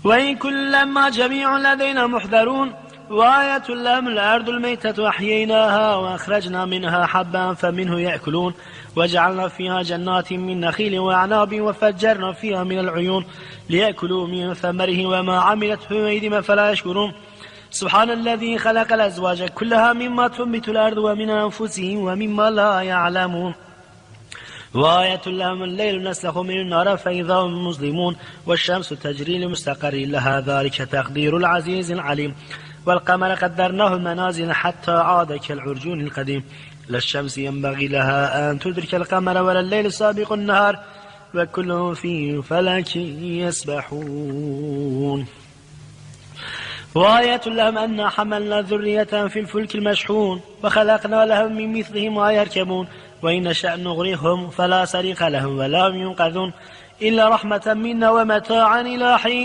وإن كل لما جميع لدينا محضرون. وآية لهم الأرض الميتة أحييناها وأخرجنا منها حبا فمنه يأكلون وجعلنا فيها جنات من نخيل وأعناب وفجرنا فيها من العيون ليأكلوا من ثمره وما عملته أيديهم فلا يشكرون. سبحان الذي خلق الأزواج كلها مما تنبت الأرض ومن أنفسهم ومما لا يعلمون. وآية لهم الليل نسلخ من النار فإذا هم مظلمون والشمس تجري لمستقر لها ذلك تقدير العزيز العليم. والقمر قدرناه منازل حتى عاد كالعرجون القديم. لا الشمس ينبغي لها أن تدرك القمر ولا الليل سابق النهار وكل في فلك يسبحون. وآية لهم أن حملنا ذرية في الفلك المشحون وخلقنا لهم من مثله ما يركبون وإن نشأ نغرقهم فلا صريخ لهم ولا هم ينقذون إلا رحمة منا ومتاعا إلى حين.